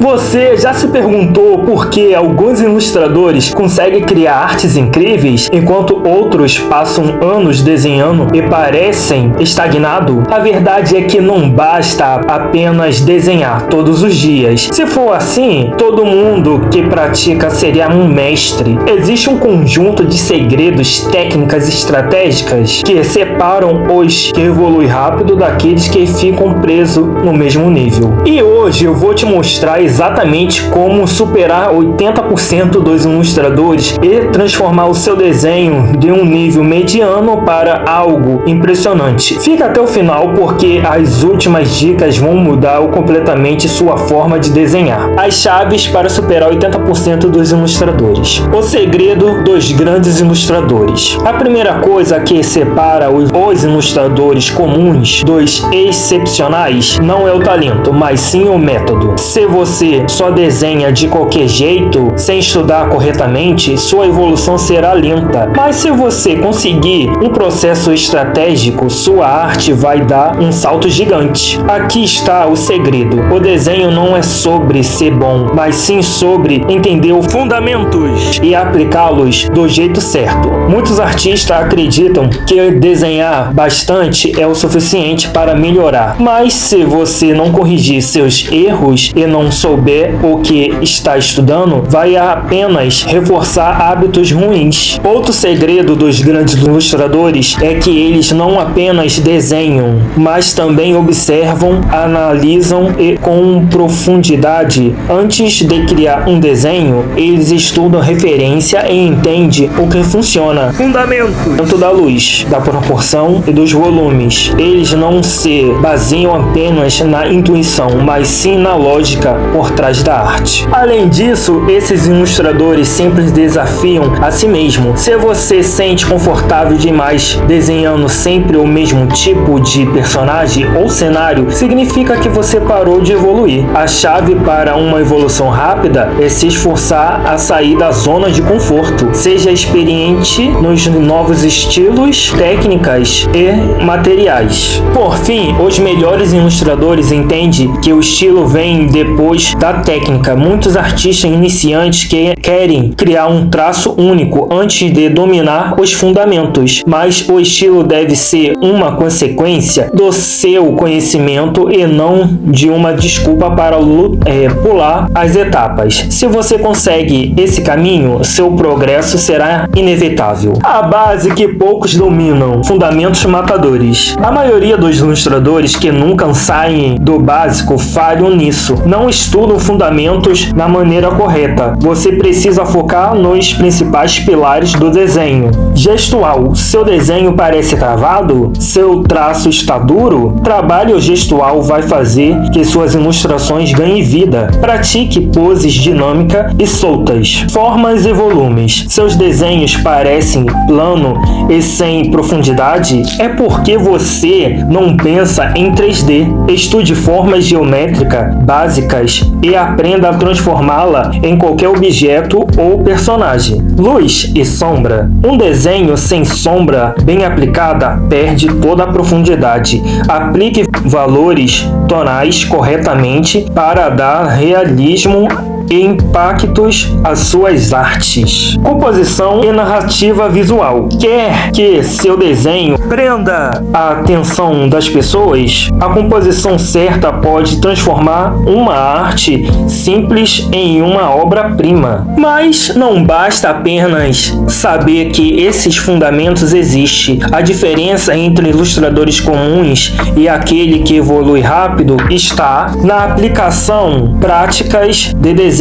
Você já se perguntou por que alguns ilustradores conseguem criar artes incríveis enquanto outros passam anos desenhando e parecem estagnados? A verdade é que não basta apenas desenhar todos os dias. Se for assim, todo mundo que pratica seria um mestre. Existe um conjunto de segredos, técnicas estratégicas que separam os que evoluem rápido daqueles que ficam presos no mesmo nível. E hoje eu vou te mostrar exatamente como superar 80% dos ilustradores e transformar o seu desenho de um nível mediano para algo impressionante. Fica até o final porque as últimas dicas vão mudar completamente sua forma de desenhar. As chaves para superar 80% dos ilustradores. O segredo dos grandes ilustradores. A primeira coisa que separa os ilustradores comuns dos excepcionais não é o talento, mas sim o método. Se você só desenha de qualquer jeito, sem estudar corretamente, sua evolução será lenta. Mas se você conseguir um processo estratégico, sua arte vai dar um salto gigante. Aqui está o segredo. O desenho não é sobre ser bom, mas sim sobre entender os fundamentos e aplicá-los do jeito certo. Muitos artistas acreditam que desenhar bastante é o suficiente para melhorar, mas se você não corrigir seus erros e não souber o que está estudando, vai apenas reforçar hábitos ruins. Outro segredo dos grandes ilustradores é que eles não apenas desenham, mas também observam, analisam e com profundidade. Antes de criar um desenho, eles estudam referência e entendem o que funciona. Fundamento da luz, da proporção e dos volumes. Eles não se baseiam apenas na intuição, mas sim na lógica por trás da arte. Além disso, esses ilustradores sempre desafiam a si mesmo. Se você se sente confortável demais desenhando sempre o mesmo tipo de personagem ou cenário, significa que você parou de evoluir. A chave para uma evolução rápida é se esforçar a sair da zona de conforto. Seja experiente nos novos estilos, técnicas e materiais. Por fim, os melhores ilustradores entendem que o estilo vem depois da técnica. Muitos artistas iniciantes que querem criar um traço único antes de dominar os fundamentos, mas o estilo deve ser uma consequência do seu conhecimento e não de uma desculpa para pular as etapas. Se você consegue esse caminho, seu progresso será inevitável. A base que poucos dominam: fundamentos matadores. A maioria dos ilustradores que nunca saem do básico falham nisso. Não estudam fundamentos na maneira correta. Você precisa focar nos principais pilares do desenho. Gestual. Seu desenho parece travado? Seu traço está duro? Trabalhe o gestual vai fazer que suas ilustrações ganhem vida. Pratique poses dinâmicas e soltas. Formas e volumes. Seus desenhos parecem plano e sem profundidade? É porque você não pensa em 3D. Estude formas geométricas básicas e aprenda a transformá-la em qualquer objeto ou personagem. Luz e sombra. Um desenho sem sombra bem aplicada perde toda a profundidade. Aplique valores tonais corretamente para dar realismo e impactos às suas artes. Composição e narrativa visual. Quer que seu desenho prenda a atenção das pessoas? A composição certa pode transformar uma arte simples em uma obra-prima. Mas não basta apenas saber que esses fundamentos existem. A diferença entre ilustradores comuns e aquele que evolui rápido está na aplicação práticas de desenhos,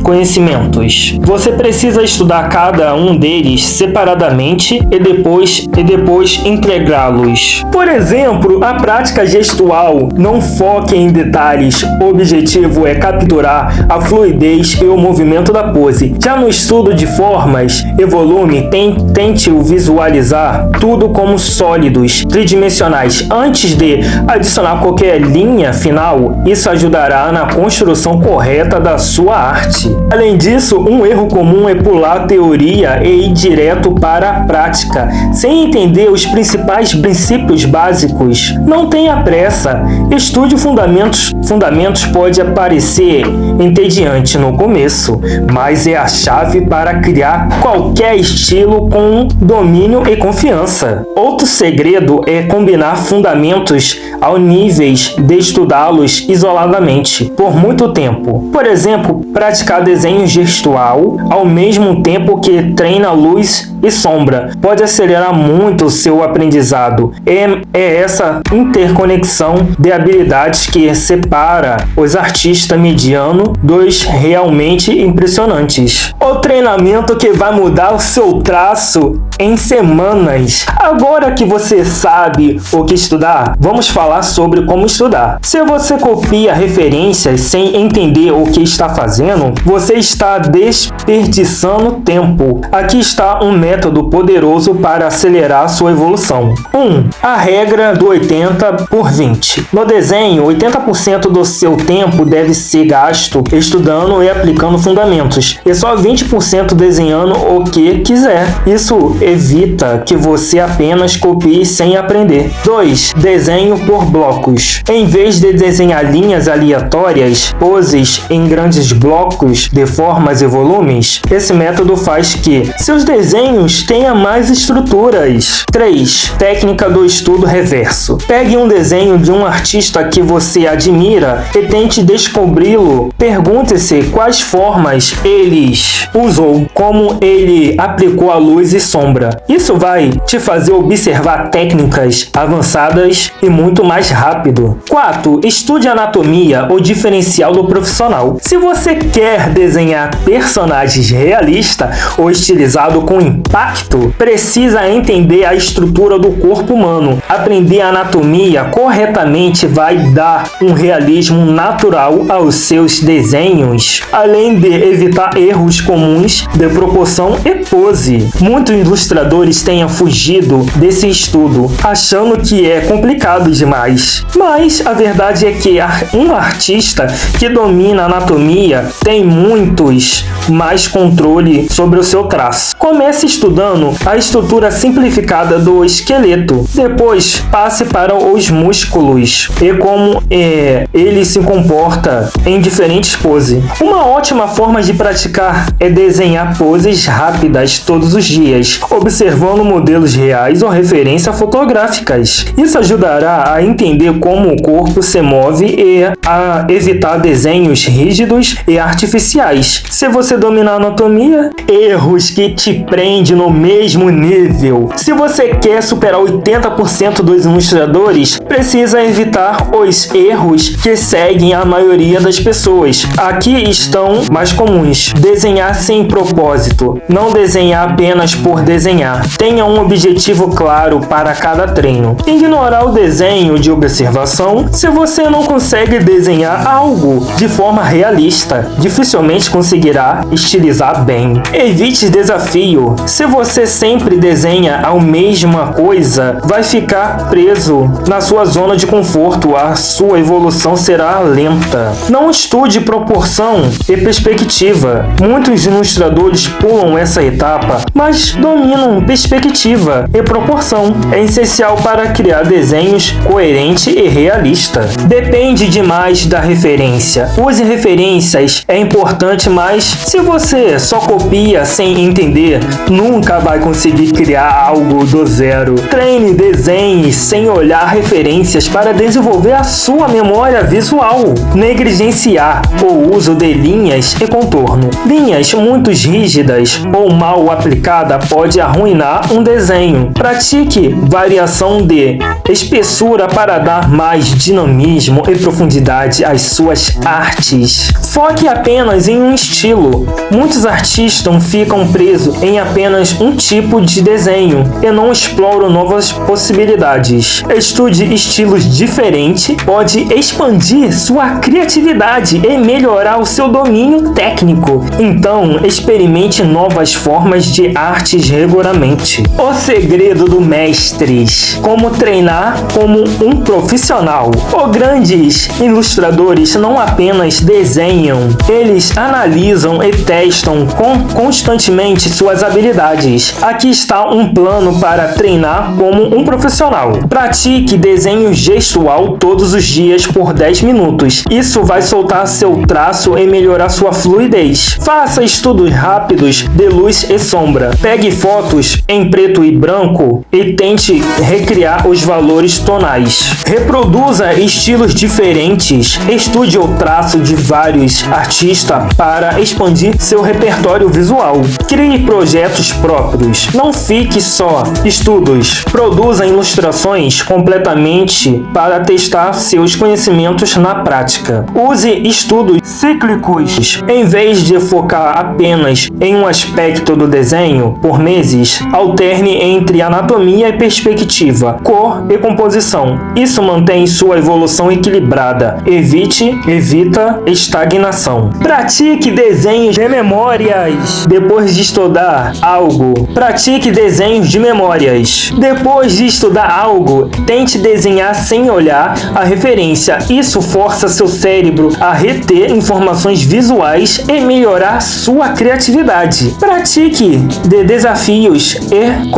conhecimentos. Você precisa estudar cada um deles separadamente e depois integrá-los. Por exemplo, a prática gestual não foca em detalhes. O objetivo é capturar a fluidez e o movimento da pose. Já no estudo de formas e volume, tente visualizar tudo como sólidos, tridimensionais. Antes de adicionar qualquer linha final, isso ajudará na construção correta da sua sua arte. Além disso, um erro comum é pular a teoria e ir direto para a prática, sem entender os principais princípios básicos. Não tenha pressa. Estude fundamentos. Fundamentos pode parecer entediante no começo, mas é a chave para criar qualquer estilo com domínio e confiança. Outro segredo é combinar fundamentos ao níveis de estudá-los isoladamente por muito tempo. Por exemplo, praticar desenho gestual ao mesmo tempo que treina luz e sombra pode acelerar muito o seu aprendizado. É essa interconexão de habilidades que separa os artistas medianos dos realmente impressionantes. O treinamento que vai mudar o seu traço em semanas. Agora que você sabe o que estudar, vamos falar sobre como estudar. Se você copia referências sem entender o que está fazendo, você está desperdiçando tempo. Aqui está um método poderoso para acelerar sua evolução. 1. A regra do 80/20. No desenho, 80% do seu tempo deve ser gasto estudando e aplicando fundamentos, e só 20% desenhando o que quiser. Isso evita que você apenas copie sem aprender. 2. Desenho por blocos. Em vez de desenhar linhas aleatórias, poses em grandes blocos de formas e volumes, esse método faz que seus desenhos tenham mais estruturas. 3. Técnica do estudo reverso. Pegue um desenho de um artista que você admira e tente descobri-lo. Pergunte-se quais formas ele usou, como ele aplicou a luz e sombra. Isso vai te fazer observar técnicas avançadas e muito mais rápido. 4. Estude anatomia, o diferencial do profissional. Se você quer desenhar personagens realistas ou estilizado com impacto, precisa entender a estrutura do corpo humano. Aprender a anatomia corretamente vai dar um realismo natural aos seus desenhos, além de evitar erros comuns de proporção e pose. Muitos ilustradores tenham fugido desse estudo, achando que é complicado demais. Mas a verdade é que um artista que domina a anatomia tem muitos mais controle sobre o seu traço. Comece estudando a estrutura simplificada do esqueleto. Depois passe para os músculos e como ele se comporta em diferentes poses. Uma ótima forma de praticar é desenhar poses rápidas todos os dias, observando modelos reais ou referências fotográficas. Isso ajudará a entender como o corpo se move e a evitar desenhos rígidos e artificiais. Se você dominar a anatomia, erros que te prendem no mesmo nível. Se você quer superar 80% dos ilustradores, precisa evitar os erros que seguem a maioria das pessoas. Aqui estão mais comuns. Desenhar sem propósito. Não desenhar apenas por desenhar. Tenha um objetivo claro para cada treino. Ignorar o desenho de observação. Se você não consegue desenhar algo de forma realista, dificilmente conseguirá estilizar bem. Evite desafio. Se você sempre desenha a mesma coisa, vai ficar preso na sua zona de conforto. A sua evolução será lenta. Não estude proporção e perspectiva. Muitos ilustradores pulam essa etapa, mas dominam perspectiva e proporção. É essencial para criar desenhos coerentes e realistas. Depende demais da referência. Use referências, é importante, mas se você só copia sem entender, nunca vai conseguir criar algo do zero. Treine, desenhe sem olhar referências para desenvolver a sua memória visual. Negligenciar o uso de linhas e contorno. Linhas muito rígidas ou mal aplicadas pode arruinar um desenho. Pratique variação de espessura para dar mais dinamismo e profundidade às suas artes. Foque apenas em um estilo. Muitos artistas ficam presos em apenas apenas um tipo de desenho e não exploram novas possibilidades. Estude estilos diferentes, pode expandir sua criatividade e melhorar o seu domínio técnico. Então, experimente novas formas de artes regularmente. O segredo do mestres: como treinar como um profissional. Os grandes ilustradores não apenas desenham, eles analisam e testam constantemente suas habilidades. Aqui está um plano para treinar como um profissional. Pratique desenho gestual todos os dias por 10 minutos. Isso vai soltar seu traço e melhorar sua fluidez. Faça estudos rápidos de luz e sombra. Pegue fotos em preto e branco e tente recriar os valores tonais. Reproduza estilos diferentes. Estude o traço de vários artistas para expandir seu repertório visual. Crie projetos próprios. Não fique só estudos. Produza ilustrações completamente para testar seus conhecimentos na prática. Use estudos cíclicos. Em vez de focar apenas em um aspecto do desenho por meses, alterne entre anatomia e perspectiva, cor e composição. Isso mantém sua evolução equilibrada. Evita estagnação. Pratique desenhos de memórias. Depois de estudar algo, pratique desenhos de memórias. Depois de estudar algo, tente desenhar sem olhar a referência. Isso força seu cérebro a reter informações visuais e melhorar sua criatividade. Pratique desafios e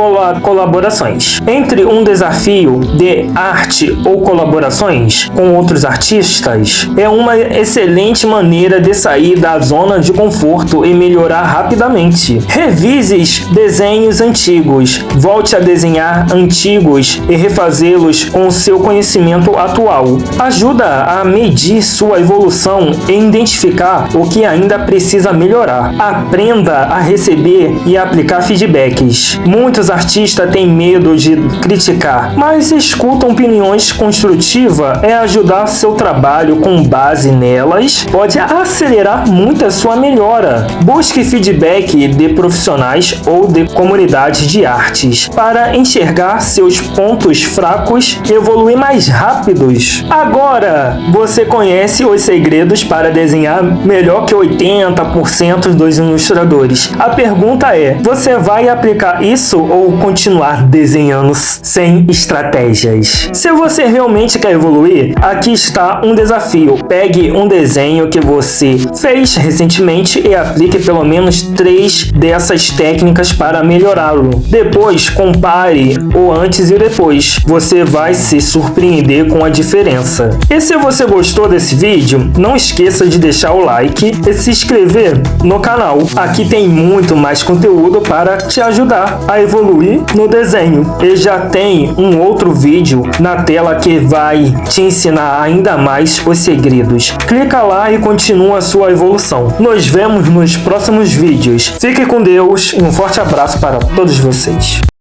colaborações. Entre um desafio de arte ou colaborações com outros artistas, é uma excelente maneira de sair da zona de conforto e melhorar rapidamente. Revise desenhos antigos. Volte a desenhar antigos e refazê-los com seu conhecimento atual. Ajuda a medir sua evolução e identificar o que ainda precisa melhorar. Aprenda a receber e aplicar feedbacks. Muitos artistas têm medo de criticar, mas escutam opiniões construtivas e ajudar seu trabalho com base nelas pode acelerar muito a sua melhora. Busque feedback de profissionais ou de comunidades de artes para enxergar seus pontos fracos e evoluir mais rápidos. Agora, você conhece os segredos para desenhar melhor que 80% dos ilustradores. A pergunta é: você vai aplicar isso ou continuar desenhando sem estratégias? Se você realmente quer evoluir, aqui está um desafio. Pegue um desenho que você fez recentemente e aplique pelo menos 3 dessas técnicas para melhorá-lo. Depois, compare o antes e depois. Você vai se surpreender com a diferença. E se você gostou desse vídeo, não esqueça de deixar o like e se inscrever no canal. Aqui tem muito mais conteúdo para te ajudar a evoluir no desenho. E já tem um outro vídeo na tela que vai te ensinar ainda mais os segredos. Clica lá e continua a sua evolução. Nos vemos nos próximos vídeos. Fique com Deus e um forte abraço para todos vocês.